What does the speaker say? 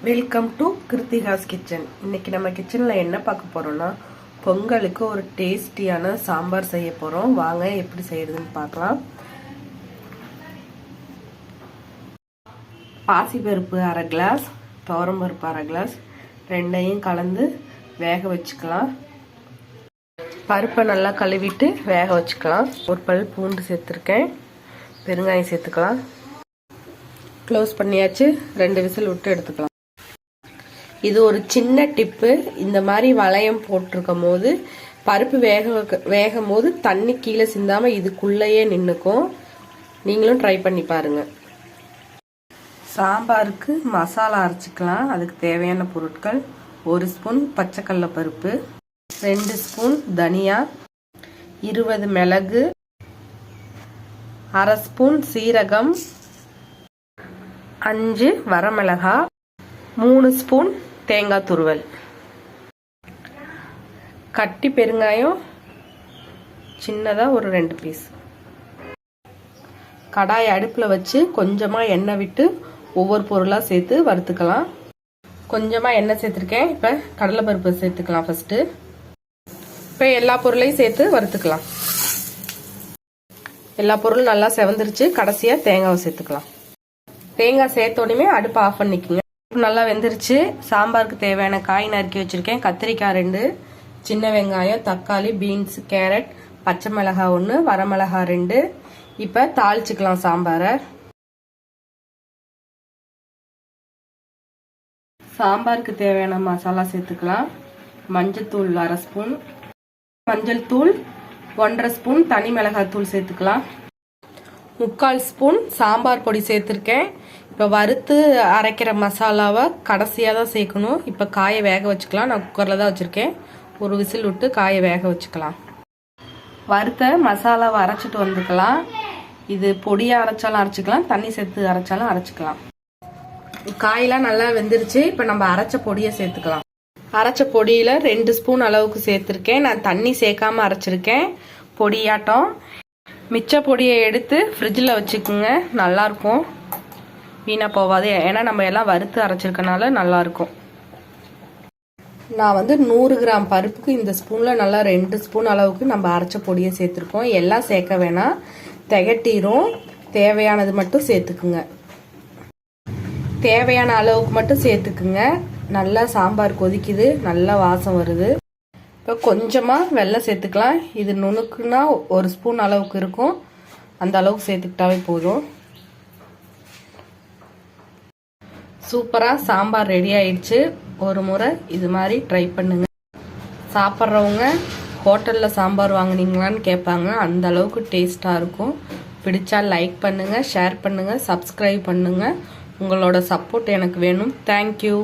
Welcome to Kiruthika's kitchen. இன்னைக்கு நம்ம கிச்சனில் என்ன பார்க்க போகிறோம்னா, பொங்கலுக்கு ஒரு டேஸ்டியான சாம்பார் செய்ய போகிறோம். வாங்க எப்படி செய்யறதுன்னு பார்க்கலாம். பாசிப்பருப்பு அரை கிளாஸ், துவரம்பருப்பு அரை கிளாஸ், ரெண்டையும் கலந்து வேக வச்சுக்கலாம். பருப்பை நல்லா கழுவிட்டு வேக வச்சுக்கலாம். ஒரு பல் பூண்டு சேர்த்துருக்கேன், பெருங்காயம் சேர்த்துக்கலாம். க்ளோஸ் பண்ணியாச்சு, 2 விசில் விட்டு எடுத்துக்கலாம். இது ஒரு சின்ன டிப்பு. இந்த மாதிரி வளையம் போட்டிருக்கும் போது பருப்பு வேகும் போது தண்ணி கீழே சிந்தாம இதுக்குள்ளேயே நின்றுக்கும். நீங்களும் ட்ரை பண்ணி பாருங்க. சாம்பாருக்கு மசாலா அரைச்சிக்கலாம். அதுக்கு தேவையான பொருட்கள்: 1 ஸ்பூன் பச்சைக்கடலை பருப்பு, 2 ஸ்பூன் தனியா, 20 மிளகு, அரை ஸ்பூன் சீரகம், 5 வரமிளகா, 3 ஸ்பூன் தேங்காய் துருவல், கட்டி பெருங்காயம் சின்னதாக ஒரு 2 பீஸ். கடாயை அடுப்பில் வச்சு கொஞ்சமாக எண்ணெய் விட்டு ஒவ்வொரு பொருளாக சேர்த்து வறுத்துக்கலாம். கொஞ்சமாக எண்ணெய் சேர்த்துருக்கேன். இப்போ கடலைப்பருப்பு சேர்த்துக்கலாம் ஃபஸ்ட்டு. இப்போ எல்லா பொருளையும் சேர்த்து வறுத்துக்கலாம். எல்லா பொருளும் நல்லா செவந்துருச்சு. கடைசியாக தேங்காவை சேர்த்துக்கலாம். தேங்காய் சேர்த்தோடனே அடுப்பை ஆஃப் பண்ணிக்கோங்க. நல்லா வெந்துருச்சு. சாம்பாருக்கு தேவையான காய் நறுக்கி வச்சிருக்கேன். கத்திரிக்காய் 2, சின்ன வெங்காயம், தக்காளி, பீன்ஸ், கேரட், பச்சை மிளகாய் 1, வரமிளகாய் 2. இப்போ தாளிச்சுக்கலாம் சாம்பாரை. சாம்பாருக்கு தேவையான மசாலா சேர்த்துக்கலாம். மஞ்சத்தூள் அரை ஸ்பூன், மஞ்சள் தூள் 1.5 ஸ்பூன், தனி மிளகாய் தூள் சேர்த்துக்கலாம். 3/4 ஸ்பூன் சாம்பார் பொடி சேர்த்துருக்கேன். இப்போ வறுத்து அரைக்கிற மசாலாவை கடைசியாக தான் சேர்க்கணும். இப்போ காயை வேக வச்சுக்கலாம். நான் குக்கரில் தான் வச்சுருக்கேன். ஒரு விசில் விட்டு காயை வேக வச்சுக்கலாம். வறுத்த மசாலாவை அரைச்சிட்டு வந்துக்கலாம். இது பொடியாக அரைச்சாலும் அரைச்சிக்கலாம், தண்ணி சேர்த்து அரைச்சாலும் அரைச்சிக்கலாம். காயெல்லாம் நல்லா வெந்துருச்சு. இப்போ நம்ம அரைச்ச பொடியை சேர்த்துக்கலாம். அரைச்ச பொடியில் 2 ஸ்பூன் அளவுக்கு சேர்த்துருக்கேன். நான் தண்ணி சேர்க்காம அரைச்சிருக்கேன். பொடியாட்டம் மிச்ச பொடியை எடுத்து ஃப்ரிட்ஜில் வச்சுக்கோங்க. நல்லாயிருக்கும், வீணாக போகாது. ஏன்னா நம்ம எல்லாம் வறுத்து அரைச்சிருக்கனால நல்லாயிருக்கும். நான் 100 கிராம் பருப்புக்கு இந்த ஸ்பூனில் நல்லா 2 ஸ்பூன் அளவுக்கு நம்ம அரைச்ச பொடியை சேர்த்துருக்கோம். எல்லாம் சேர்க்க வேணாம், திகட்டிரும். தேவையானது மட்டும் சேர்த்துக்குங்க. தேவையான அளவுக்கு மட்டும் சேர்த்துக்குங்க. நல்லா சாம்பார் கொதிக்குது, நல்லா வாசம் வருது. இப்போ கொஞ்சமாக வெல்லம் சேர்த்துக்கலாம். இது நுணுக்குன்னா 1 ஸ்பூன் அளவுக்கு இருக்கும். அந்த அளவுக்கு சேர்த்துக்கிட்டாவே போதும். சூப்பராக சாம்பார் ரெடி ஆயிடுச்சு. ஒரு முறை இது மாதிரி ட்ரை பண்ணுங்க. சாப்பிட்றவங்க ஹோட்டலில் சாம்பார் வாங்கினீங்களான்னு கேட்பாங்க. அந்த அளவுக்கு டேஸ்ட்டாக இருக்கும். பிடிச்சா லைக் பண்ணுங்கள், ஷேர் பண்ணுங்கள், சப்ஸ்கிரைப் பண்ணுங்கள். உங்களோட சப்போர்ட் எனக்கு வேணும். தேங்க்யூ.